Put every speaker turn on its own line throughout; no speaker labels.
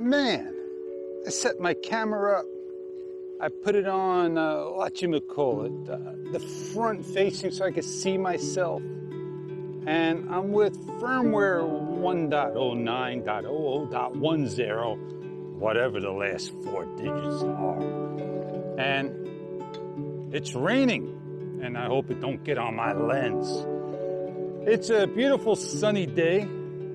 Man, I set my camera up. I put it on, the front facing so I could see myself. And I'm with firmware 1.09.00.10, whatever the last 4 digits are. And it's raining, and I hope it don't get on my lens. It's a beautiful sunny day.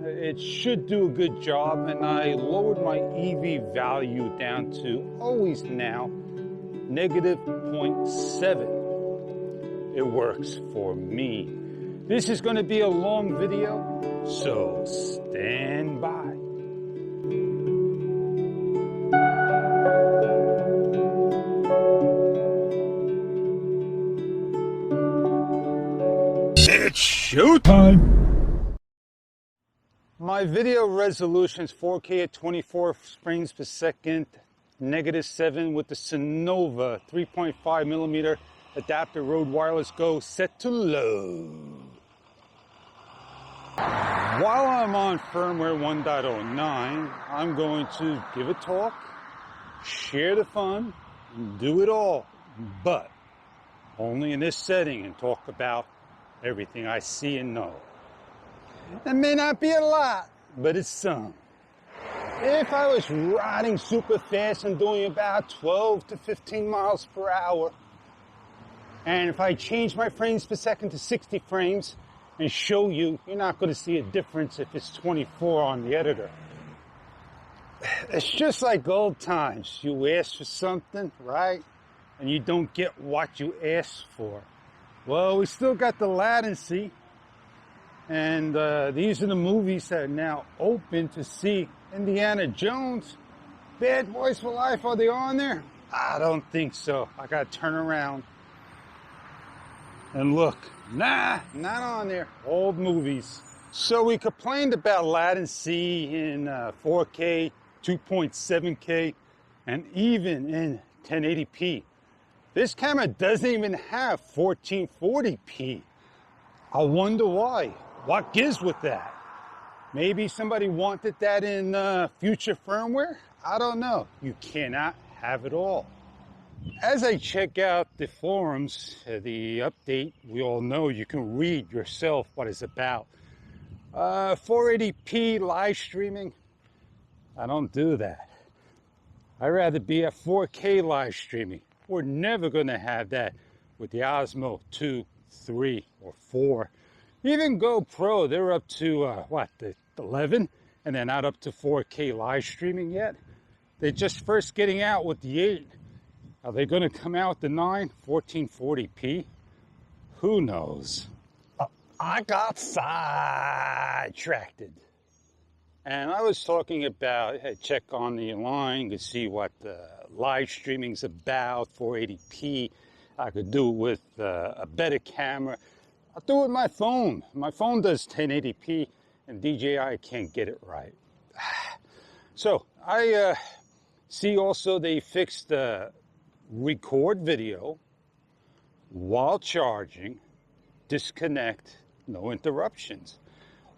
It should do a good job, and I lowered my EV value down to always now -0.7. It works for me. This is going to be a long video, so stand by. It's showtime! My video resolution is 4K at 24 frames per second, -7 with the Sonova 3.5mm adapter Rode Wireless Go set to low. While I'm on firmware 1.09, I'm going to give a talk, share the fun, and do it all, but only in this setting, and talk about everything I see and know. It may not be a lot, but it's some. If I was riding super fast and doing about 12 to 15 miles per hour, and if I change my frames per second to 60 frames and show you, you're not going to see a difference if it's 24 on the editor. It's just like old times. You ask for something, right? And you don't get what you asked for. Well, we still got the latency. And these are the movies that are now open to see. Indiana Jones, Bad Boys for Life, are they on there? I don't think so. I gotta turn around and look. Nah, not on there. Old movies. So we complained about latency in 4K, 2.7K, and even in 1080p. This camera doesn't even have 1440p. I wonder why. What gives with that? Maybe somebody wanted that in future firmware? I don't know. You cannot have it all. As I check out the forums, the update, we all know you can read yourself what it's about. 480p live streaming, I don't do that. I'd rather be at 4K live streaming. We're never going to have that with the Osmo 2, 3, or 4. Even GoPro, they're up to, the 11? And they're not up to 4K live streaming yet. They're just first getting out with the 8. Are they going to come out with the 9, 1440p? Who knows? I got sidetracked. And I was talking about, hey, check on the line to see what the live streaming's about, 480p. I could do it with a better camera. I'll do it with my phone. My phone does 1080p, and DJI can't get it right. So I see also they fixed the record video while charging, disconnect, no interruptions.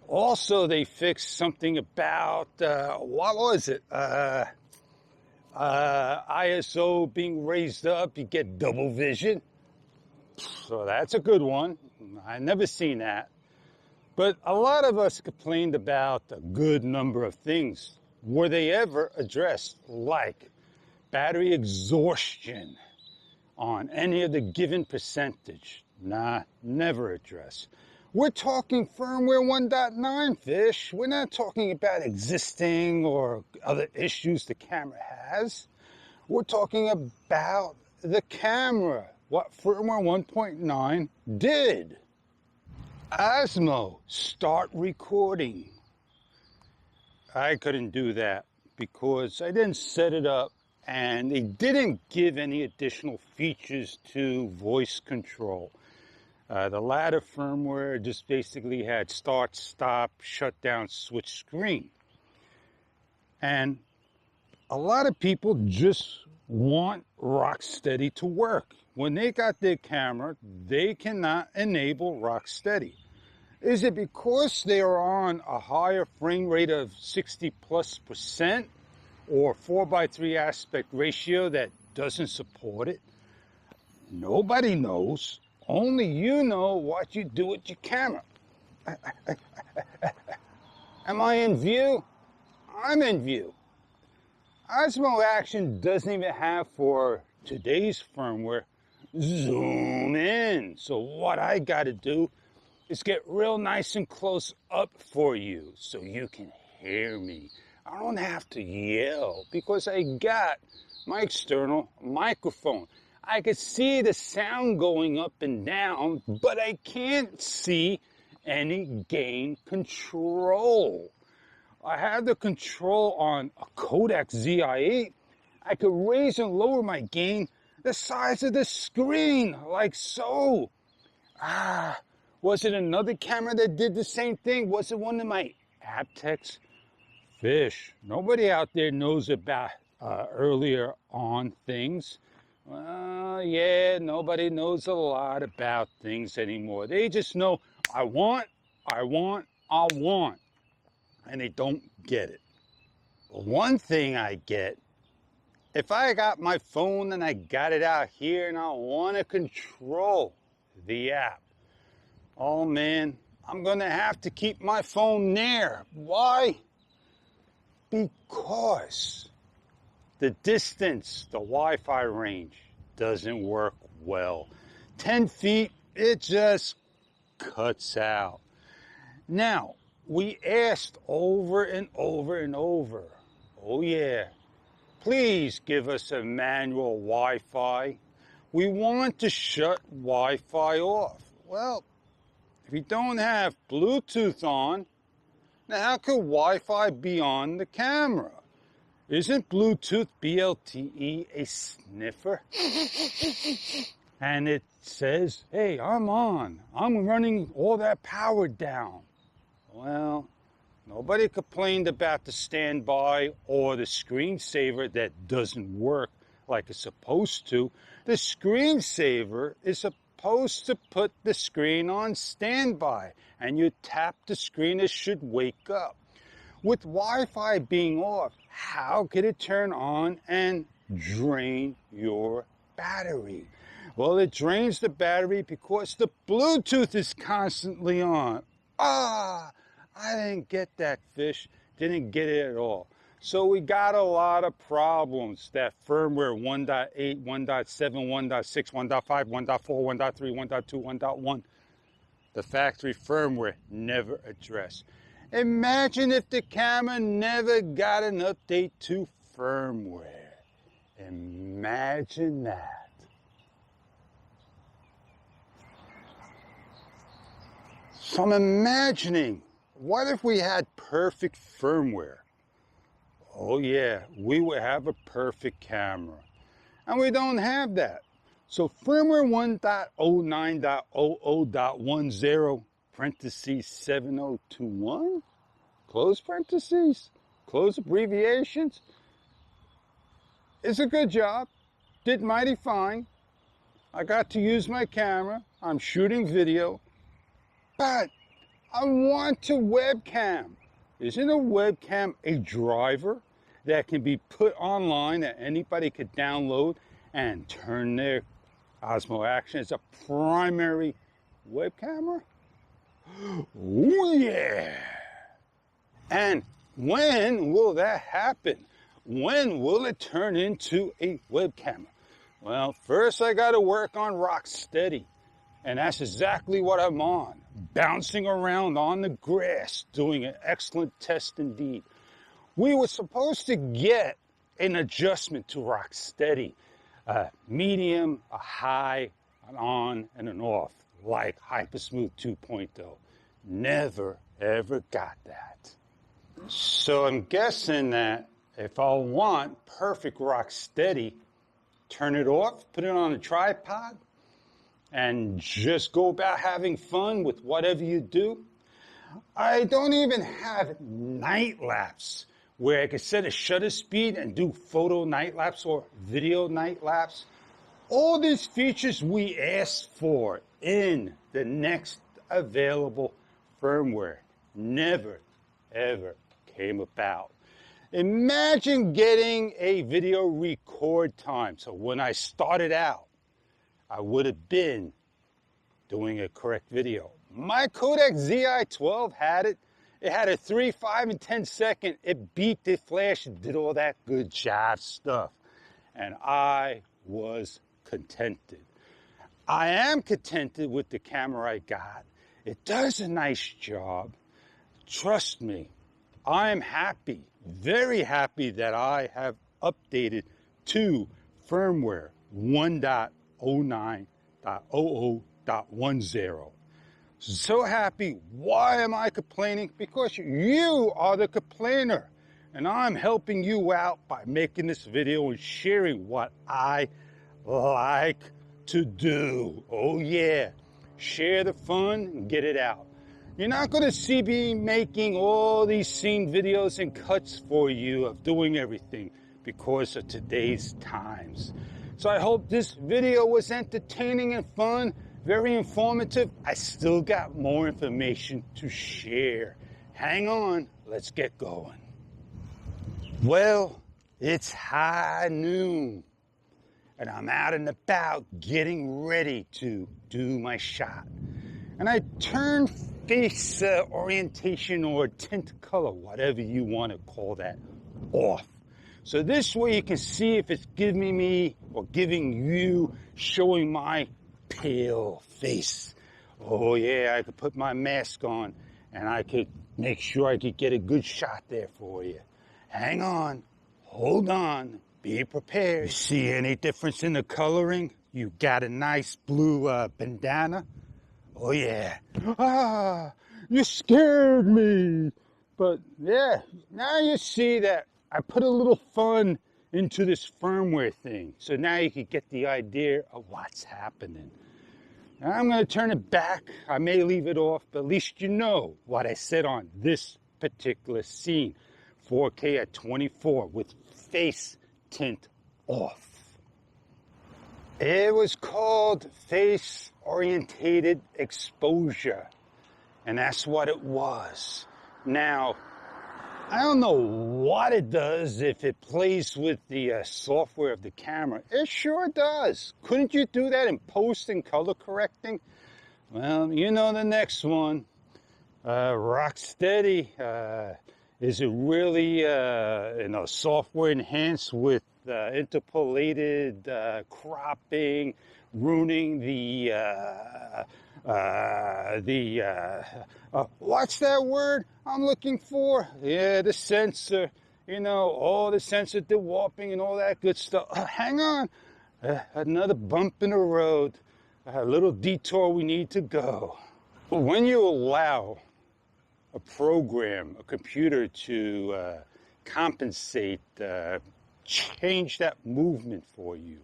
Also, they fixed something about, what was it? ISO being raised up, you get double vision. So that's a good one. I never seen that. But a lot of us complained about a good number of things. Were they ever addressed? Like battery exhaustion on any of the given percentage? Nah, never addressed. We're talking firmware 1.9, Fish. We're not talking about existing or other issues the camera has. We're talking about the camera, what firmware 1.9 did. Osmo, start recording. I couldn't do that because I didn't set it up, and they didn't give any additional features to voice control. The latter firmware just basically had start, stop, shut down, switch screen. And a lot of people just want Rocksteady to work. When they got their camera, they cannot enable Rocksteady. Is it because they are on a higher frame rate of 60+%? or 4:3 aspect ratio that doesn't support it? Nobody knows. Only you know what you do with your camera. Am I in view? I'm in view. Osmo Action doesn't even have, for today's firmware, zoom in. So what I got to do is get real nice and close up for you so you can hear me. I don't have to yell because I got my external microphone. I can see the sound going up and down, but I can't see any gain control. I have the control on a Kodak ZI-8. I could raise and lower my gain the size of the screen, like so. Was it another camera that did the same thing? Was it one of my Aptex? Fish. Nobody out there knows about earlier on things. Well, yeah, nobody knows a lot about things anymore. They just know, I want, and they don't get it. But one thing I get, if I got my phone and I got it out here and I want to control the app, oh man, I'm going to have to keep my phone near. Why? Because the distance, the Wi-Fi range doesn't work well. 10 feet, it just cuts out. Now, we asked over and over and over, oh yeah, please give us a manual Wi-Fi. We want to shut Wi-Fi off. Well, if you don't have Bluetooth on, now how could Wi-Fi be on the camera? Isn't Bluetooth, BLTE, a sniffer? And it says, hey, I'm on. I'm running all that power down. Well, nobody complained about the standby or the screensaver that doesn't work like it's supposed to. The screensaver is supposed to put the screen on standby, and you tap the screen, it should wake up. With Wi-Fi being off, how could it turn on and drain your battery? Well, it drains the battery because the Bluetooth is constantly on. I didn't get that, Fish. Didn't get it at all. So we got a lot of problems that firmware 1.8, 1.7, 1.6, 1.5, 1.4, 1.3, 1.2, 1.1, the factory firmware never addressed. Imagine if the camera never got an update to firmware. Imagine that. So I'm imagining, what if we had perfect firmware? Oh yeah, we would have a perfect camera. And we don't have that. So firmware 1.09.00.10 parentheses 7021, close parentheses, close abbreviations, it's a good job, did mighty fine. I got to use my camera, I'm shooting video, but I want to webcam. Isn't a webcam a driver that can be put online that anybody could download and turn their Osmo Action as a primary web camera? Oh yeah! And when will that happen? When will it turn into a web camera? Well, first I got to work on Rocksteady, and that's exactly what I'm on. Bouncing around on the grass, doing an excellent test indeed. We were supposed to get an adjustment to Rocksteady, a medium, a high, an on, and an off, like Hypersmooth 2.0. Never, ever got that. So I'm guessing that if I want perfect Rocksteady, turn it off, put it on a tripod, and just go about having fun with whatever you do. I don't even have night lapse where I can set a shutter speed and do photo night lapse or video night lapse. All these features we asked for in the next available firmware never, ever came about. Imagine getting a video record time. So when I started out, I would have been doing a correct video. My Kodak ZI-12 had it. It had a 3, 5, and 10 second. It beat the flash and did all that good job stuff. And I was contented. I am contented with the camera I got. It does a nice job. Trust me, I am happy, very happy that I have updated to firmware 1.09.00.10. So happy. Why am I complaining? Because you are the complainer. And I'm helping you out by making this video and sharing what I like to do. Oh yeah, share the fun and get it out. You're not going to see me making all these scene videos and cuts for you of doing everything because of today's times. So I hope this video was entertaining and fun, very informative. I still got more information to share. Hang on, let's get going. Well, it's high noon, and I'm out and about getting ready to do my shot. And I turn face orientation or tint color, whatever you want to call that, off. So this way you can see if it's giving me or giving you, showing my pale face. Oh yeah, I could put my mask on and I could make sure I could get a good shot there for you. Hang on, hold on, be prepared. You see any difference in the coloring? You got a nice blue bandana. Oh yeah. Ah, you scared me. But yeah, now you see that I put a little fun into this firmware thing. So now you can get the idea of what's happening. Now I'm going to turn it back. I may leave it off, but at least you know what I said on this particular scene. 4K at 24 with face tint off. It was called face orientated exposure, and that's what it was. Now, I don't know what it does if it plays with the software of the camera. It sure does. Couldn't you do that in post and color correcting? Well, you know the next one. Rocksteady. Is it really software enhanced with interpolated cropping, ruining the what's that word I'm looking for? Yeah, the sensor, all the sensor dewarping and all that good stuff. Hang on, another bump in the road, a little detour we need to go. When you allow a program, a computer to compensate, change that movement for you.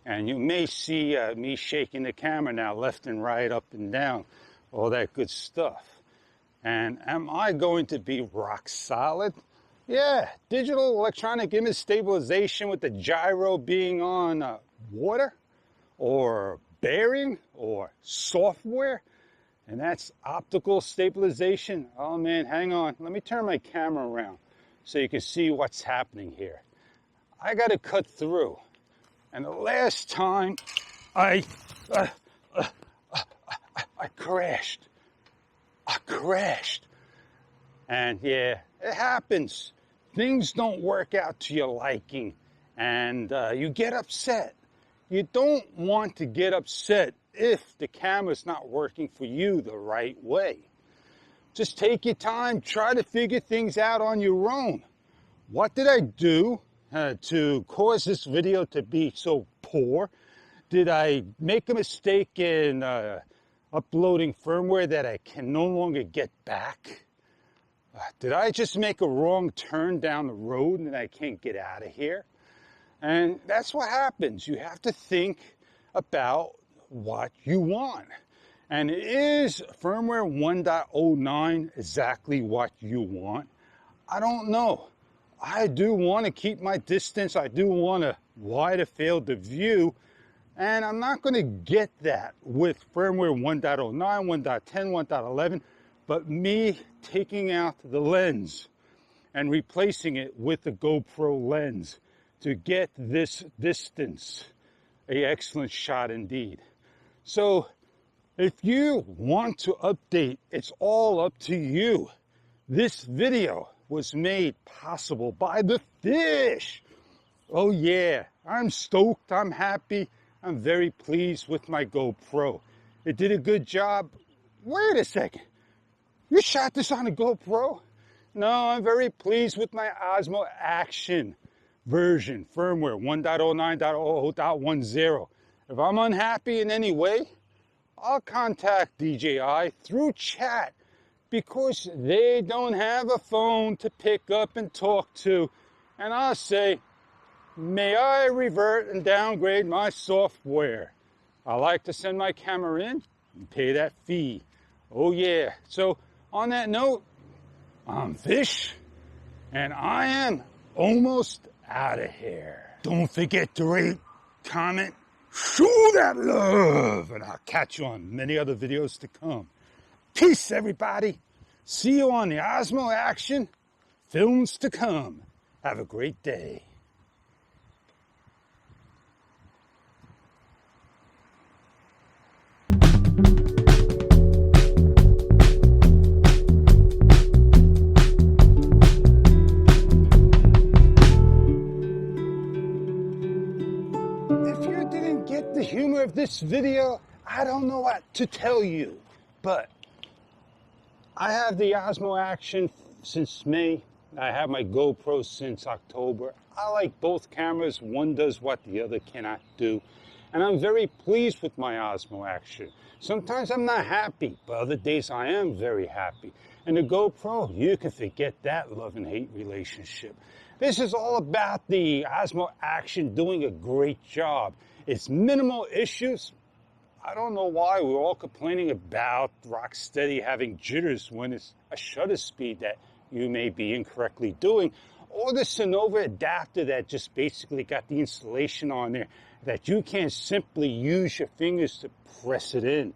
And you may see me shaking the camera now left and right, up and down, all that good stuff. And am I going to be rock solid? Yeah, digital electronic image stabilization with the gyro being on water or bearing or software. And that's optical stabilization. Oh man, hang on. Let me turn my camera around so you can see what's happening here. I got to cut through. And the last time I crashed. I crashed. And yeah, it happens. Things don't work out to your liking. And you get upset. You don't want to get upset if the camera's not working for you the right way. Just take your time, try to figure things out on your own. What did I do to cause this video to be so poor? Did I make a mistake in uploading firmware that I can no longer get back? Did I just make a wrong turn down the road and I can't get out of here? And that's what happens. You have to think about what you want. And is firmware 1.09 exactly what you want? I don't know. I do want to keep my distance. I do want a wider field of view. And I'm not going to get that with firmware 1.09, 1.10, 1.11, but me taking out the lens and replacing it with the GoPro lens to get this distance. An excellent shot indeed. So if you want to update, it's all up to you. This video was made possible by the fish. Oh yeah, I'm stoked, I'm happy, I'm very pleased with my GoPro. It did a good job. Wait a second, you shot this on a GoPro? No, I'm very pleased with my Osmo Action version, firmware 1.09.00.10. If I'm unhappy in any way, I'll contact DJI through chat because they don't have a phone to pick up and talk to. And I'll say, may I revert and downgrade my software? I like to send my camera in and pay that fee. Oh yeah. So on that note, I'm Fish, and I am almost out of here. Don't forget to rate, comment, show that love, and I'll catch you on many other videos to come. Peace, everybody. See you on the Osmo Action films to come. Have a great day. If you didn't get the humor of this video, I don't know what to tell you. But I have the Osmo Action since May. I have my GoPro since October. I like both cameras. One does what the other cannot do. And I'm very pleased with my Osmo Action. Sometimes I'm not happy, but other days I am very happy. And the GoPro, you can forget that love and hate relationship. This is all about the Osmo Action doing a great job. It's minimal issues. I don't know why we're all complaining about Rocksteady having jitters when it's a shutter speed that you may be incorrectly doing, or the Sonova adapter that just basically got the installation on there that you can't simply use your fingers to press it in.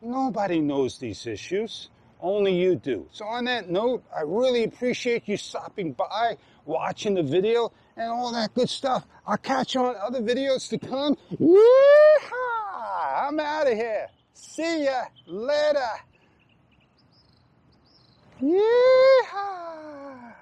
Nobody knows these issues. Only you do. So on that note, I really appreciate you stopping by, watching the video, and all that good stuff. I'll catch you on other videos to come. Yeehaw! I'm out of here. See ya later. Yeehaw!